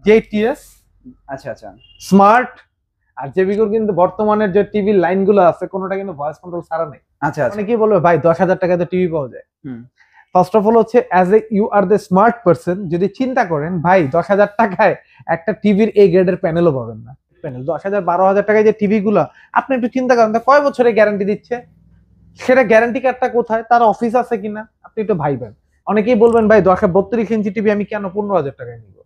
JTS. আচ্ছা আচ্ছা, smart. আর জেবিকোর কিন্তু বর্তমানের যে টিভি লাইনগুলো আছে কোনোটা কিন্তু ভয়েস কন্ট্রোল ছাড়া নেই। আচ্ছা আচ্ছা, মানে কি বলবে ভাই 10,000 টাকায় তো টিভি পাওয়া যায়। ফার্স্ট অফ অল হচ্ছে as a you are the smart person, যদি চিন্তা করেন ভাই 10,000 টাকায় একটা টিভির এই গ্রেডের প্যানেলও পাবেন না। প্যানেল 10,000 12,000 টাকায় যে টিভি গুলা, আপনি একটু চিন্তা করেন কয় বছরের গ্যারান্টি দিচ্ছে, সেটা গ্যারান্টি কার্ডটা কোথায়, তার অফিস আছে কিনা, আপনি একটু ভাইবেন। অনেকেই বলবেন ভাই 32 ইঞ্চি টিভি আমি কেন 15,000 টাকায় নিব,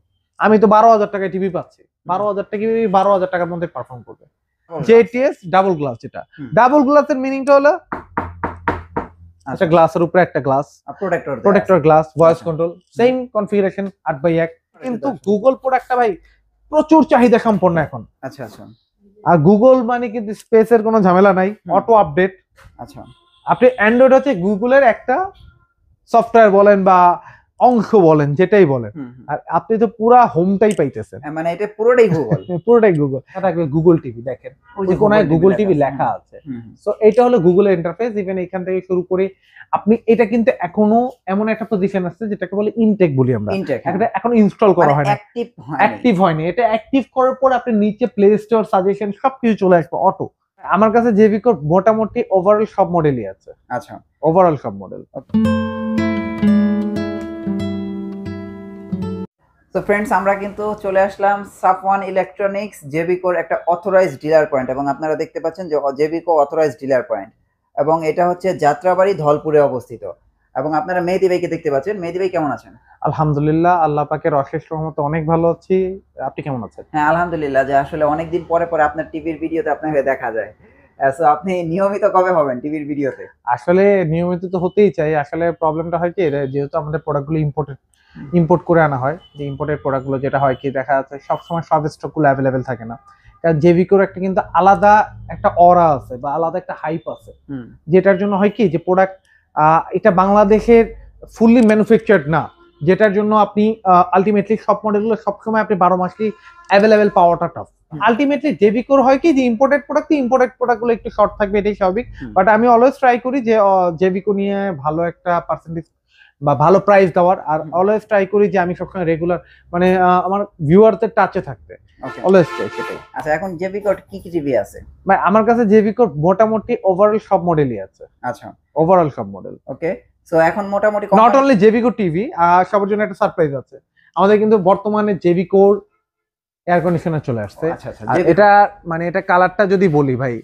আমি তো 12,000 টাকায় টিভি পাচ্ছি। 12,000 টাকা 12,000 টাকার মধ্যে পারফর্ম করবে। জেটিএস ডাবল গ্লাস, যেটা ডাবল গ্লাসের মিনিংটা হলো একটা গ্লাসের উপরে একটা glass, protector glass, voice control, same configuration 8x1। কিন্তু গুগল প্রোডাক্টটা ভাই প্রচুর চাহিদা সম্পন্ন এখন। আচ্ছা আচ্ছা, আর গুগল মানে কিন্তু স্পেসের কোনো ঝামেলা নাই, অটো আপডেট। আচ্ছা, আপনি অ্যান্ড্রয়েড হচ্ছে গুগলের একটা সফটওয়্যার বলেন বা অংশ বলেন, যেটাই বলেন, আর আপনি তো পুরা হোমটাই পাইতেছেন, মানে এটা পুরোটাই গুগল। পুরোটাই গুগল। থাকবে গুগল টিভি, দেখেন ওই যে কোনায় গুগল টিভি লেখা আছে। সো এটা হলো গুগলের ইন্টারফেস। ইভেন এখান থেকে শুরু করে আপনি এটা কিন্তু এখনো এমন একটা পজিশন আছে যেটাকে বলে ইনটেক বলি আমরা, এটা এখনো ইনস্টল করা হয় না, অ্যাক্টিভ হয়নি। এটা অ্যাক্টিভ করার পর আপনি নিচে প্লে স্টোর সাজেশন সবকিছু চলে আসবে অটো। আমার কাছে জেবিকোর মোটামুটি ওভারঅল সব মডেলই আছে। আচ্ছা, ওভারঅল সব মডেল। তো ফ্রেন্ডস, আমরা কিন্তু চলে আসলাম সাফওয়ান ইলেকট্রনিক্স জেবিকোর একটা অথরাইজড ডিলার পয়েন্ট, এবং আপনারা দেখতে পাচ্ছেন যে জেবিকো অথরাইজড ডিলার পয়েন্ট, এবং এটা হচ্ছে যাত্রাবাড়ি ধলপুরে অবস্থিত। এবং আপনারা মেহেদী ভাইকে দেখতে পাচ্ছেন। মেহেদী ভাই কেমন আছেন? আলহামদুলিল্লাহ, আল্লাহ পাকের অশেষ রহমতে অনেক ভালো আছি। আপনি কেমন আছেন? হ্যাঁ আলহামদুলিল্লাহ, যে আসলে অনেকদিন পরে পরে আপনার টিভির ভিডিওতে আপনাকে দেখা যায়। সো আপনি নিয়মিত কবে হবেন টিভির ভিডিওতে? আসলে নিয়মিত তো হতেই চাই। আসলে প্রবলেমটা হয় কি, যেহেতু আমাদের প্রোডাক্টগুলো ইম্পোর্ট করে আনা হয়, যে ইম্পোর্টেড প্রোডাক্টগুলো যেটা হয় কি দেখা যাচ্ছে সবসময় সব স্টকগুলো অ্যাভেলেবেল থাকে না। কারণ জেবিকোর একটা কিন্তু আলাদা একটা অরা আছে বা আলাদা একটা হাইপ আছে, যেটার জন্য হয় কি যে প্রোডাক্ট এটা বাংলাদেশের ফুললি ম্যানুফ্যাকচার্ড না, যেটার জন্য আপনি আলটিমেটলি সব মডেলগুলো সবসময় আপনি 12 মাসই অ্যাভেলেবেল পাওয়াটা টাফ। আলটিমেটলি জেবিকোর হয় কি যে ইম্পোর্টেড প্রোডাক্টগুলো একটু শর্ট থাকবে, এটাই স্বাভাবিক। বাট আমি অলওয়েজ ট্রাই করি যে জেবিকো নিয়ে ভালো একটা পার্সেন্টেজ বা ভালো প্রাইস দেওয়ার, আর অলওয়েজ ট্রাই করি যে আমি সবসময় রেগুলার মানে আমার ভিউয়ারদের টাচে থাকতে অলওয়েজ চাই সেটাই। আচ্ছা, এখন জেবিকোর কি কি টিভি আছে? ভাই আমার কাছে জেবিকোর মোটামুটি ওভারঅল সব মডেলই আছে। আচ্ছা, ওভারঅল সব মডেল। ওকে, সো এখন মোটামুটি নট অনলি জেবিকো টিভি, সবার জন্য একটা সারপ্রাইজ আছে। আমাদের কিন্তু বর্তমানে জেবিকোর এয়ার কন্ডিশনার চলে আসছে। এটা মানে এটা কালারটা যদি বলি ভাই,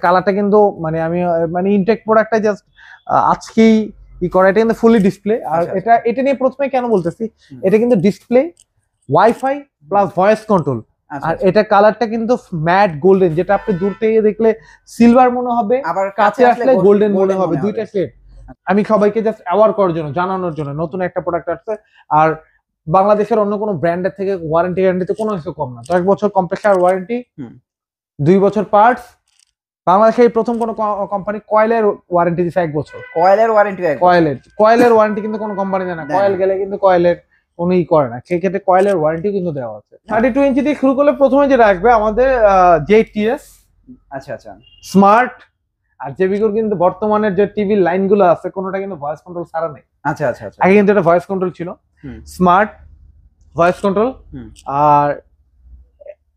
কালারটা কিন্তু মানে আমি মানে ইনটেক প্রোডাক্টটা জাস্ট আজকেই করা, এটা কিন্তু ফুলি ডিসপ্লে। আর এটা নিয়ে প্রথমে কেন বলতেছি, এটা কিন্তু display, WiFi plus voice control. আর এটা কালারটা কিন্তু ম্যাট গোল্ডেন, যেটা আপনি দূর থেকে দেখলে সিলভার মনে হবে, আবার কাছে আসলে গোল্ডেন মনে হবে, দুইটা শেড। আমি সবাইকে জাস্ট অ্যাওয়ার করার জন্য, জানানোর জন্য নতুন একটা প্রোডাক্ট আসছে। আর বাংলাদেশের অন্য কোনো ব্র্যান্ডের থেকে গ্যারান্টিতে কোনো কিছু কম না। 10 বছর কম্প্রেসার ওয়ারেন্টি, 2 বছর পার্টস। বাংলাদেশে প্রথম কোন কোম্পানি কয়েলের ওয়ারেন্টি দিচ্ছে 1 বছর। কয়েলের ওয়ারেন্টি কিন্তু কোনো কোম্পানি দেয় না। কয়েল গেলে কিন্তু কয়েলের কোনোই করে না, সেই ক্ষেত্রে কয়েলের ওয়ারেন্টি কিন্তু দেওয়া আছে। 32 ইঞ্চি দিয়ে শুরু করলে প্রথমে যেটা আসবে আমাদের জেটিএস। আচ্ছা আচ্ছা, স্মার্ট। আর জেবিকোর কিন্তু বর্তমানের যে টিভি লাইনগুলো আছে কোনোটা কিন্তু ভয়েস কন্ট্রোল ছাড়া নেই। আচ্ছা আচ্ছা, আগে কিন্তু এটা ভয়েস কন্ট্রোল ছিল, স্মার্ট ভয়েস কন্ট্রোল। আর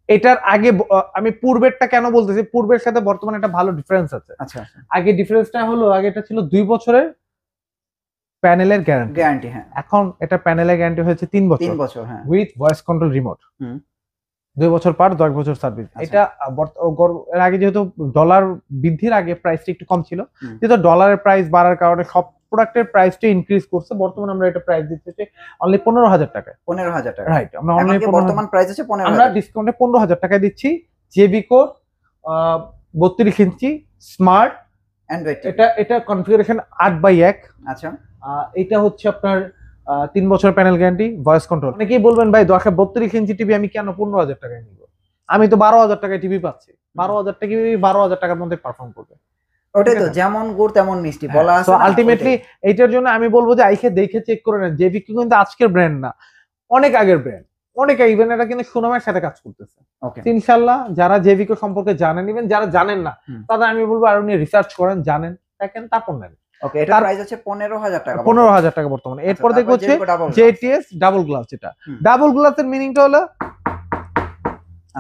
এটার আগে আমি পূর্বেরটা কেন বলতেছি, পূর্বের সাথে বর্তমানে একটা ভালো ডিফারেন্স আছে। আচ্ছা, আগে ডিফারেন্সটা হলো, আগে এটা ছিল 2 বছরের প্যানেলের গ্যারান্টি, হ্যাঁ। এখন এটা প্যানেলের গ্যারান্টি হয়েছে 3 বছর, হ্যাঁ, উইথ ভয়েস কন্ট্রোল রিমোট। 2 বছর পার 10 বছর সার্ভিস। এটা এর আগে যেহেতু ডলার বৃদ্ধির আগে প্রাইসটা একটু কম ছিল, যেহেতু ডলারের প্রাইস বাড়ার কারণে সব প্রোডাক্টের প্রাইসটা ইনক্রিজ করছে। বর্তমানে আমরা এটা প্রাইস দিচ্ছি অনলি 15,000 টাকায়। 15,000 টাকা, রাইট। আমরা অনলি বর্তমান প্রাইস আছে 15,000, আমরা ডিসকাউন্টে 15,000 টাকায় দিচ্ছি জেবিকো 32 ইঞ্চি স্মার্ট অ্যান্ড্রয়েড। এটা কনফিগারেশন 8x1। আচ্ছা, এটা হচ্ছে আপনার 3 বছর প্যানেল গ্যারান্টি, ভয়েস কন্ট্রোল। অনেকেই বলবেন ভাই 32 ইঞ্চি টিভি আমি কেন 15,000 টাকায় নিব, আমি তো 12,000 টাকায় টিভি পাচ্ছি। 12,000 টাকার মধ্যে পারফর্ম করবে। ওটাই তো, যেমন গুড় তেমন মিষ্টি বলা আছে। আলটিমেটলি এইটার জন্য আমি বলবো যে দেখে চেক করে নেন। জেবিকো কিন্তু আজকের ব্র্যান্ড না, অনেক আগের ব্র্যান্ড, অনেক ইভেন এটা কিন্তু সুনামের সাথে কাজ করতেছে। ইনশাআল্লাহ যারা জেবিকো সম্পর্কে জানেন, ইভেন যারা জানেন না তাদের আমি বলবো আরো নিয়ে রিসার্চ করেন, জানেন, দেখেন, তারপর নেন। ওকে, এটার প্রাইস আছে 15,000 টাকা। 15,000 টাকা বর্তমানে। এরপর দেখো হচ্ছে জেটিএস ডাবল গ্লাস। যেটা ডাবল গ্লাসের মিনিংটা হলো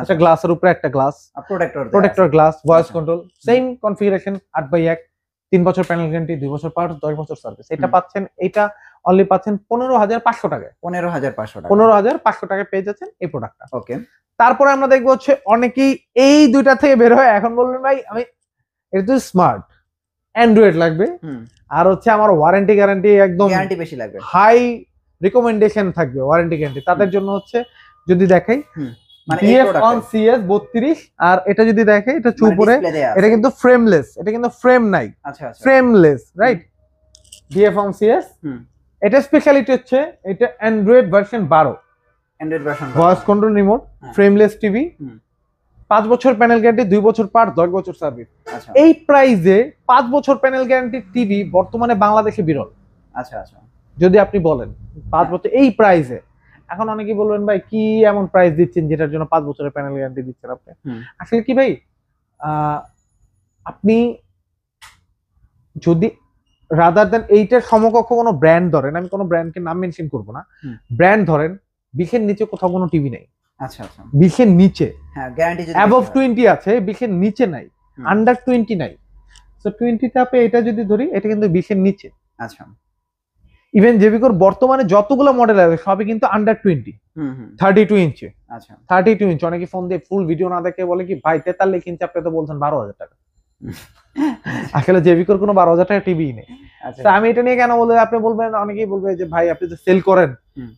একটা গ্লাসের উপরে একটা glass, protector glass, voice control, same configuration, 8x1, 3 বছর প্যানেল গ্যারান্টি, 2 বছর পার্টস, 10 বছর সার্ভিস। এটা পাচ্ছেন, এটা অনলি পাচ্ছেন 15,500 টাকায়। 15,500 টাকায় পেয়ে যাচ্ছেন এই প্রোডাক্টটা। ওকে, তারপরে আমরা দেখবো হচ্ছে অনেকেই এই দুইটা থেকে বের হয়, এখন বলবেন ভাই আমি এটা তো স্মার্ট অ্যান্ড্রয়েড লাগবে, আর হচ্ছে আমার ওয়ারেন্টি গ্যারান্টি একদম গ্যারান্টি বেশি লাগবে, হাই রিকমেন্ডেশন থাকবে ওয়ারেন্টি গ্যারান্টি। তাদের জন্য হচ্ছে যদি দেখাই মানে DF-on-CS 32, আর এটা যদি দেখে এটা চুপরে, এটা কিন্তু ফ্রেমলেস, এটা কিন্তু ফ্রেম নাই, আচ্ছা ফ্রেমলেস, রাইট? DF-on-CS, এটা স্পেশালিটি হচ্ছে এটা Android version 12, voice control remote, frameless TV, 5 বছর প্যানেল গ্যারান্টি, 2 বছর পার্ট, 10 বছর সার্ভিস। এই প্রাইসে 5 বছর প্যানেল গ্যারান্টি টিভি বর্তমানে বাংলাদেশে বিরল। আচ্ছা, যদি আপনি বলেন 5 বছর এই প্রাইসে, এখন অনেকেই বলবেন ভাই কি এমন প্রাইস দিচ্ছেন যেটার জন্য 5 বছরের প্যানেল গ্যারান্টি দিচ্ছেন আপনি? আসলে কি ভাই, আপনি যদি রাদার দেন এইটার সমকক্ষ কোনো ব্র্যান্ড ধরেন, আমি কোনো ব্র্যান্ডকে নাম মেনশন করবো না, ব্র্যান্ড ধরেন 20-এর নিচে কোথাও কোনো টিভি নেই। আচ্ছা, 20-এর নিচে, হ্যাঁ, গ্যারান্টি যদি অ্যাবভ 20 আছে, 20-এর নিচে নাই, আন্ডার 20 নাই। সো 20 টাপে এটা যদি ধরি, এটা কিন্তু 20-এর নিচে। আচ্ছা, ইভেন জেবিকোর বর্তমানে যতগুলো মডেল আছে সবই কিন্তু আন্ডার 20, 32 ইঞ্চি। আচ্ছা, 32 ইঞ্চি। অনেকে ফোন দিয়ে ফুল ভিডিও না দেখে বলে কি ভাই 43 ইঞ্চি, আপনি তো বলছেন 12,000 টাকা। আসলে জেবিকোর কোনো 12,000 টাকা টিভি নেই। আচ্ছা, আমি এটা নিয়ে কেন বলবো, আপনি বলবেন, অনেকেই বলবে যে ভাই আপনি তো সেল করেন,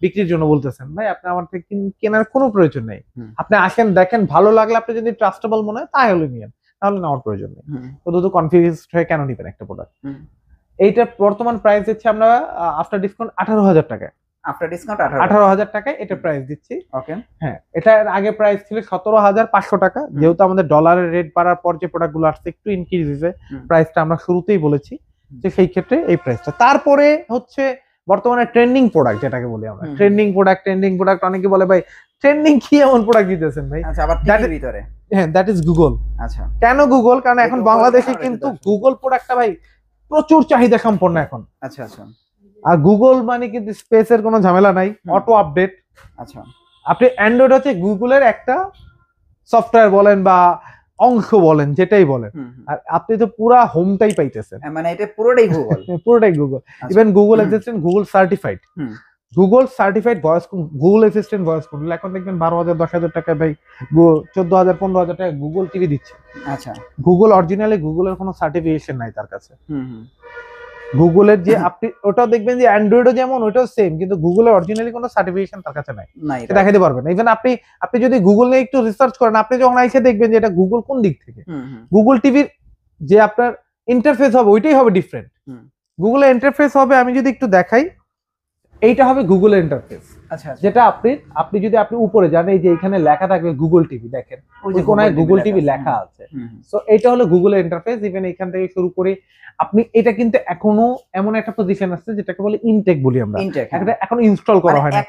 বিক্রির জন্য বলতেছেন। ভাই আপনি আমার থেকে কেনার কোনো প্রয়োজন নেই, আপনি আসেন দেখেন, ভালো লাগলে আপনি যদি ট্রাস্টেবল মনে হয় তাহলে নিয়েন, তাহলে নেওয়ার প্রয়োজন নেই। তো কনফিউজড হয়ে কেন নিবেন একটা প্রোডাক্ট? এইটা বর্তমান প্রাইস দিচ্ছি আমরা আফটার ডিসকাউন্ট 18,000 টাকায়। আফটার ডিসকাউন্ট 18,000 টাকায় এটা প্রাইস দিচ্ছি। ওকে, হ্যাঁ, এটার আগে প্রাইস ছিল 17,500 টাকা। যেহেতু আমাদের ডলারের রেট বাড়ার পর যে প্রোডাক্টগুলো আসছে একটু ইনক্রিজ হয়েছে, প্রাইসটা আমরা শুরুতেই বলেছি যে সেই ক্ষেত্রে এই প্রাইসটা। তারপরে হচ্ছে বর্তমানে ট্রেন্ডিং প্রোডাক্ট, যেটাকে বলি আমরা ট্রেন্ডিং প্রোডাক্ট। অনেকে বলে ভাই ট্রেন্ডিং কি এমন প্রোডাক্ট দিতেছেন ভাই? আচ্ছা, আবার টিভির ভিতরে, হ্যাঁ, দ্যাট ইজ গুগল। আচ্ছা, কেন গুগল? কারণ এখন বাংলাদেশে কিন্তু গুগল প্রোডাক্টটা ভাই প্রচুর চাহিদা সম্পন্ন এখন। আচ্ছা, আর গুগল মানে কিন্তু স্পেসের কোনো ঝামেলা নাই, অটো আপডেট। আচ্ছা, আপনি অ্যান্ড্রয়েড হচ্ছে গুগলের একটা সফটওয়্যার বলেন বা অংশ বলেন, যেটাই বলেন, আর আপনি তো পুরা হোমটাই পাইতেছেন, মানে এটা পুরোটাই গুগল। পুরোটাই Google. Even Google assistant Google certified, voice, Google assistant voice control. এখন দেখবেন 12,000 10,000 টাকা ভাই 14,000 15,000 টাকা গুগল টিভি দিচ্ছে। আচ্ছা, গুগল অরিজিনালি গুগলের কোনো সার্টিফিকেশন নাই তার কাছে। গুগলের যে আপনি ওটাও দেখবেন যে অ্যান্ড্রয়েডও যেমন ওটাও সেম, কিন্তু গুগলের অরিজিনালি কোনো সার্টিফিকেশন তার কাছে নাই, দেখাতে পারবেন না। ইভেন আপনি যদি গুগল নিয়ে একটু রিসার্চ করেন, আপনি যখন এসে দেখবেন যে এটা গুগল কোন দিক থেকে, গুগল টিভির যে আপনার ইন্টারফেস হবে ওইটাই হবে ডিফারেন্ট। গুগলের ইন্টারফেস হবে, আমি যদি একটু দেখাই, এইটা হবে গুগলের ইন্টারফেস। আচ্ছা, যেটা আপনি যদি আপনি উপরে যান, এই যে এখানে লেখা থাকবে গুগল টিভি, দেখেন ওই কোনায় গুগল টিভি লেখা আছে। সো এইটা হলো গুগলের ইন্টারফেস। ইভেন এখান থেকে শুরু করে আপনি এটা কিন্তু এখনো এমন একটা পজিশন আছে যেটাকে বলে ইনটেক বলি আমরা, এটা এখনো ইনস্টল করা হয় না,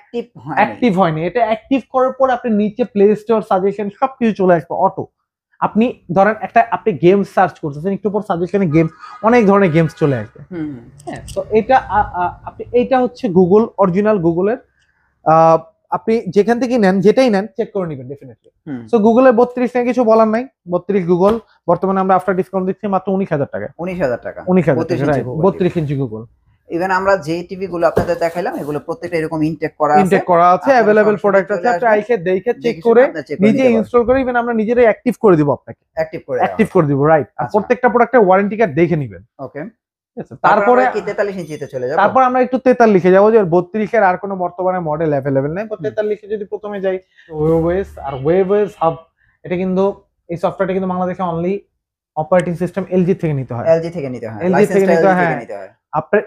অ্যাক্টিভ হয়নি। এটা অ্যাক্টিভ করার পর আপনি নিচে প্লে স্টোর সাজেশন সবকিছু চলে আসবে অটো। আপনি ধরেন আপনি গেম সার্চ করতেছেন, একটু পর সাজেশনে গেমস, অনেক ধরনের গেমস চলে আসবে। হ্যাঁ, তো এটা হচ্ছে গুগল, অরিজিনাল গুগলের। আপনি যেখান থেকে নেন, যেটাই নেন চেক করে নেবেন ডেফিনেটলি। সো গুগলের 32 নিয়ে কিছু বলার নাই, 32 গুগল বর্তমানে আমরা আফটার ডিসকাউন্ট দিচ্ছি মাত্র 19,000 টাকা। 19,000 টাকা 32 ইঞ্চি গুগল। ইভেন আমরা যে টিভি গুলো আপনাদের দেখাইলাম এগুলো প্রত্যেকটা এরকম ইনটেক করা আছে, अवेलेबल প্রোডাক্ট আছে, আপনি আইসে দেখে চেক করে নিজে ইনস্টল করে, ইভেন আমরা নিজেরাই অ্যাক্টিভ করে দিব, আপনাকে অ্যাক্টিভ করে দিব, রাইট। আর প্রত্যেকটা প্রোডাক্টের ওয়ারেন্টি কার্ড দেখে নেবেন। ওকে, তারপরে কি 43 ইঞ্চিতে চলে যাব? তারপর আমরা একটু 43 এ যাব, যে 32 এর আর কোনো বর্তমানে মডেল अवेलेबल নাই। 43 এ যদি প্রথমে যাই, ওয়েবওয়েস আর ওয়েবওয়েস হাব, এটা কিন্তু এই সফটওয়্যারটা কিন্তু বাংলাদেশে অনলি অপারেটিং সিস্টেম এলজি থেকে নিতে হয়, এলজি থেকে নিতে হয়। আপনার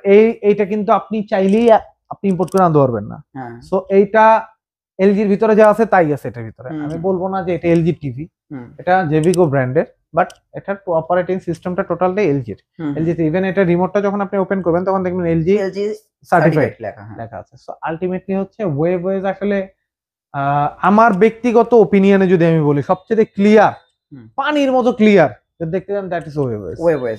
এইটা কিন্তু আপনি চাইলেই আপনি ইম্পোর্ট করে আনতে পারবেন না। সো এইটা এলজির ভিতরে যা আছে তাই আছে এটার ভিতরে। আমি বলবো না যে এটা এলজি টিভি, এটা জেবিকো ব্র্যান্ডের, বাট এটার অপারেটিং সিস্টেমটা টোটালটাই এলজির। এলজিতে ইভেন এটা রিমোটটা যখন আপনি ওপেন করবেন তখন দেখবেন এলজি সার্টিফাইড লেখা আছে। সো আলটিমেটলি হচ্ছে ওয়েবওয়েজ আসলে আমার ব্যক্তিগত ওপিনিয়নে যদি আমি বলি সবচেয়ে ক্লিয়ার, পানির মতো ক্লিয়ার দেখতে যান, দ্যাট ইজ ওয়েবওয়েজ,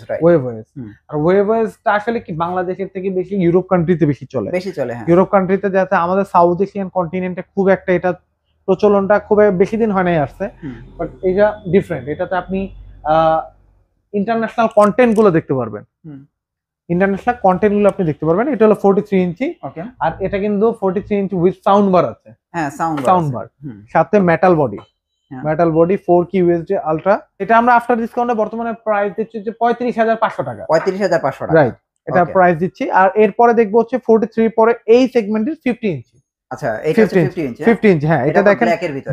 রাইট। ওয়েবওয়েজ আর ওয়েবওয়েজটা আসলে কি বাংলাদেশের থেকে বেশি ইউরোপ কান্ট্রিতে বেশি চলে। হ্যাঁ, ইউরোপ কান্ট্রিতে, যাতে আমাদের সাউথ এশিয়ান কন্টিনেন্টে খুব একটা এটা প্রচলনটা খুব বেশি দিন হয় নাই আসছে, বাট এটা ডিফারেন্ট। এটাতে আপনি ইন্টারন্যাশনাল কন্টেন্ট গুলো দেখতে পারবেন, ইন্টারন্যাশনাল কন্টেন্ট গুলো আপনি দেখতে পারবেন। এটা হলো 43 ইঞ্চি, আর এটা কিন্তু 43 ইঞ্চি উইথ সাউন্ড বার আছে। হ্যাঁ, সাউন্ড বার সাথে metal body, 4K UHD ultra. এটা আমরা আফটার ডিসকাউন্টে বর্তমানে প্রাইস দিচ্ছি যে 35,500 টাকা। 35,500 টাকা, রাইট, এটা প্রাইস দিচ্ছি। আর এরপরে দেখবো হচ্ছে 43 পরে এই সেগমেন্টের 50 ইঞ্চি। আচ্ছা, এটা হচ্ছে 50 ইঞ্চি। 50 ইঞ্চি, হ্যাঁ। এটা দেখেন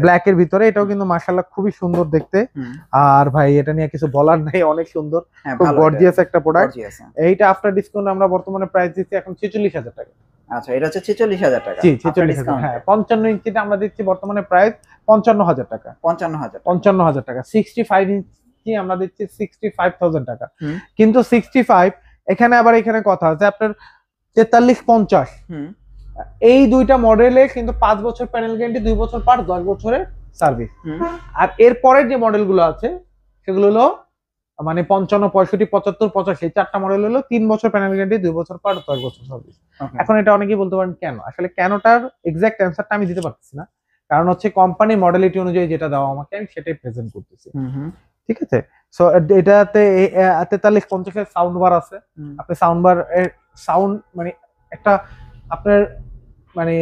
ব্ল্যাক এর ভিতরে, এটাও কিন্তু মাশাআল্লাহ খুবই সুন্দর দেখতে। আর ভাই এটা নিয়ে কিছু বলার নেই, অনেক সুন্দর, খুব গর্জিয়াস একটা প্রোডাক্ট। এইটা আফটার ডিসকাউন্ট আমরা বর্তমানে প্রাইস দিচ্ছি এখন 46,000 টাকা। আচ্ছা, এটা হচ্ছে 46,000 টাকা। জি, 46,000। হ্যাঁ, 55 ইঞ্চিটা আমরা দিচ্ছি বর্তমানে প্রাইস 55,000 টাকা। 55,000 টাকা। 65 ইঞ্চি আমরা দিচ্ছি 65,000 টাকা। কিন্তু 65 এখানে আবার এখানে কথা আছে আপনার 43-50, এই দুইটা মডেলে কিন্তু 5 বছর প্যানেল গ্যারান্টি, 2 বছর পার, 10 বছরের সার্ভিস। আর এর পরের যে মডেলগুলো আছে সেগুলো হলো মানে 55, 65, 75, 85 চারটা মডেল হলো 3 বছর প্যানেল গ্যারান্টি, 2 বছর পার, 10 বছর সার্ভিস। এখন এটা অনেকেই বলতে পারেন কেন, আসলে কেনটার এক্সাক্ট অ্যান্সারটা আমি দিতে পারতেছি না, কারণ হচ্ছে কোম্পানি মডেলিটি অনুযায়ী যেটা দেওয়া আমাকে আমি সেটাই প্রেজেন্ট করতেছি। ঠিক আছে, সো এটাতে 43-50 এর সাউন্ড বার আছে। আপনি সাউন্ড বার সাউন্ড মানে একটা আপনার মানে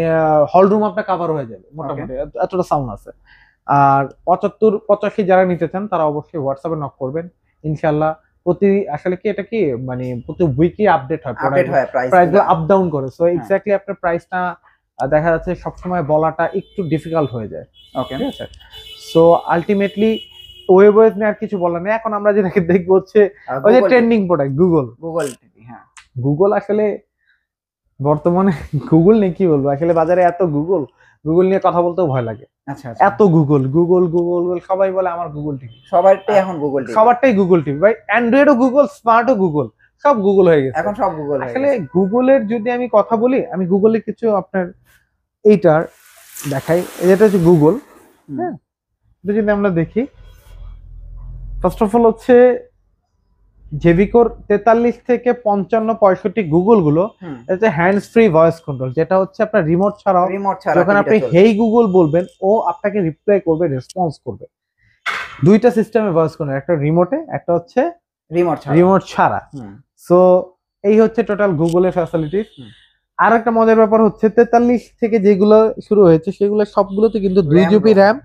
হল রুম আপনার কভার হয়ে যাবে মোটামুটি, এতটা সাউন্ড আছে। আর 75-85 যারা নিতে চান তারা অবশ্যই হোয়াটসঅ্যাপে নক করবেন, ইনশাআল্লাহ। আসলে কি এটা কি মানে প্রতি উইকই আপডেট হয়, প্রাইসগুলো আপ ডাউন করে। সো এক্স্যাক্টলি আপনার প্রাইসটা দেখা যাচ্ছে সবসময় বলাটা একটু ডিফিকাল্ট হয়ে যায়। ওকে, ঠিক আছে। সো আলটিমেটলি ওয়েবওয়েজ নিয়ে আর কিছু বলার নেই। এখন আমরা যেটাকে দেখবো হচ্ছে ওই যে ট্রেন্ডিং প্রোডাক্ট গুগল টিভি। হ্যাঁ, গুগল আসলে বর্তমানে গুগল নিয়ে কি বলবো, আসলে বাজারে এত গুগল নিয়ে কথা বলতেও ভয় লাগে। আচ্ছা, এত গুগল সবাই বলে আমার গুগল টিভি, সবারটাই এখন গুগল টিভি ভাই। অ্যান্ড্রয়েডও গুগল, স্মার্টও গুগল, সব গুগল হয়ে গেছে এখন, সব গুগল। আসলে গুগলের যদি আমি কথা বলি, আমি গুগলে কিছু আপনার এইটার দেখাই। এটা হচ্ছে গুগল। হ্যাঁ, এটা যদি আমরা দেখি, ফার্স্ট অফ অল হচ্ছে জেভিকোর 43 থেকে 55-65 গুগল গুলো এটা হ্যান্ডস ফ্রি ভয়েস কন্ট্রোল, যেটা হচ্ছে আপনার রিমোট ছাড়াও যখন আপনি হেই গুগল বলবেন ও আপনাকে রিপ্লাই করবে, রেসপন্স করবে। দুইটা সিস্টেমে ভয়েস কন্ট্রোল, একটা রিমোটে, একটা হচ্ছে রিমোট ছাড়া। সো এই হচ্ছে টোটাল গুগলের ফ্যাসিলিটিস। আর একটা মজার ব্যাপার হচ্ছে 43 থেকে যেগুলো শুরু হয়েছে সেগুলো সবগুলোতে কিন্তু 2 জিবি র্যাম,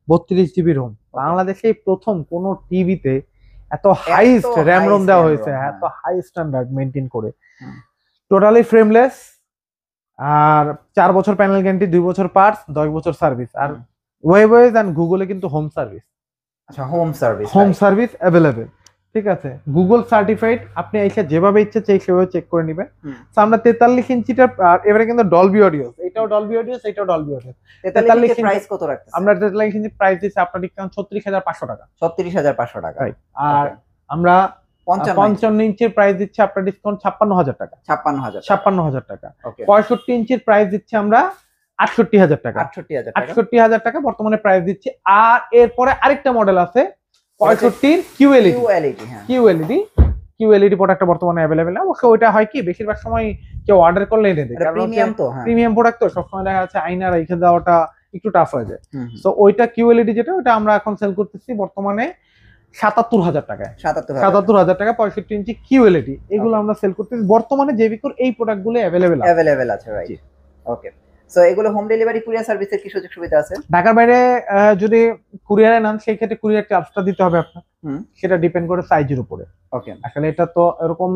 32 জিবি রোম। বাংলাদেশে প্রথম কোন টিভিতে এত হাইস্ট র্যাম রোম দেওয়া হয়েছে, এত হাই স্ট্যান্ডার্ড মেইনটেইন করে। টোটালি ফ্রেমলেস, আর 4 বছর প্যানেল গ্যারান্টি, 2 বছর পার্টস, 10 বছর সার্ভিস। আর ওয়েবওয়েজ এন্ড গুগলে কিন্তু হোম সার্ভিস। আচ্ছা, হোম সার্ভিস अवेलेबल। ঠিক আছে, গুগল সার্টিফাইড। আপনি এসে যেভাবে ইচ্ছে সেভাবে চেক করে নেবেন। আমরা 43 ইঞ্চিটা, আর এবারে কিন্তু ডলবি অডিও, এটাও ডলবি অডিও, এটাও ডলবি অডিও। 43 প্রাইস কত রাখতেছেন? আমরা 43 ইঞ্চি প্রাইস দিচ্ছি আপনার ডিসকাউন্ট 36,500 টাকা। 36,500 টাকা, রাইট। আর আমরা 55 ইঞ্চির প্রাইস দিচ্ছি আপনার ডিসকাউন্ট 56,000 টাকা। 56,000 টাকা। 65 ইঞ্চির প্রাইস দিচ্ছি আমরা 68,000 টাকা। 68,000 টাকা বর্তমানে প্রাইস দিচ্ছি। আর এরপরে আরেকটা মডেল আছে 65 কিউএলইডি প্রোডাক্টটা বর্তমানে अवेलेबल না। অবশ্য ওইটা হয় কি বেশিরভাগ সময় কেউ অর্ডার করলে এনে দেয়, কারণ প্রিমিয়াম প্রোডাক্ট তো সবসময় দেখা যাচ্ছে আয়না রেখে দেওয়াটা একটু টাফ হয়ে যায়। সো ওইটা কিউএলইডি যেটা, ওটা আমরা এখন সেল করতেছি বর্তমানে 77,000 টাকায়। 77,000 টাকা 65 ইঞ্চি কিউএলইডি, এগুলো আমরা সেল করতেছি বর্তমানে। জেভিকোর এই প্রোডাক্টগুলো अवेलेबल আছে, রাইট। ওকে, সো এগুলো হোম ডেলিভারি, কুরিয়ার সার্ভিসের কি সুযোগ সুবিধা আছে? ঢাকার বাইরে যদি কুরিয়ারে নেন সেই ক্ষেত্রে কুরিয়ার চার্জটা দিতে হবে আপনার, সেটা ডিপেন্ড করে সাইজের উপরে। ওকে, আসলে এটা তো এরকম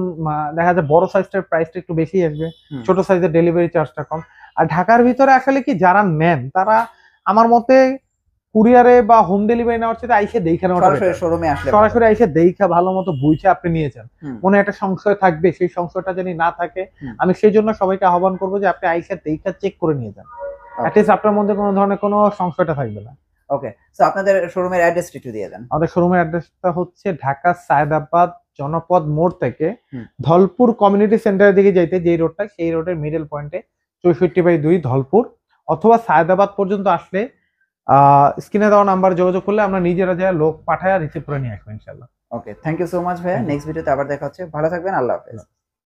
দেখা যায় বড় সাইজটার প্রাইসটা একটু বেশি আসবে, ছোট সাইজের ডেলিভারি চার্জটা কম। আর ঢাকার ভিতরে আসলে কি যারা নেন তারা আমার মতে কুরিয়ারে বা হোম ডেলিভারি নেওয়ার চেয়ে আইসে দেখে নেওয়াটা, সরাসরি আইসে দেখা ভালো মতো বুঝে আপনি নিয়েছেন। মনে একটা সংশয় থাকবে, সেই সংশয়টা যদি না থাকে, আমি সেই জন্য সবাইকে আহ্বান করবো যে আপনি আইসে দেখা চেক করে নিয়ে যান, অ্যাটলিস্ট আপনার মধ্যে কোনো ধরনের কোনো সংশয়টা থাকবে না। ওকে, সো আপনাদের শোরুমের অ্যাড্রেসটা একটু দিয়ে দেন। আমাদের শোরুমের অ্যাড্রেসটা হচ্ছে ঢাকা সায়দাবাদ জনপদ মোড় থেকে ধলপুর কমিউনিটি সেন্টারের দিকে যাইতে যে রোডটা, সেই রোডের মিডল পয়েন্টে 64/2 ধলপুর, অথবা সায়দাবাদ পর্যন্ত আসলে স্ক্রিনে দেওয়া নাম্বার যোগাযোগ করলে আমরা নিজেরা যা লোক পাঠায় রিসিভ করে নিয়ে আসবো ইনশাআল্লাহ। ওকে, থ্যাংক ইউ সো মাচ ভাইয়া। নেক্সট ভিডিওতে আবার দেখা হচ্ছে। ভালো থাকবেন, আল্লাহ হাফেজ।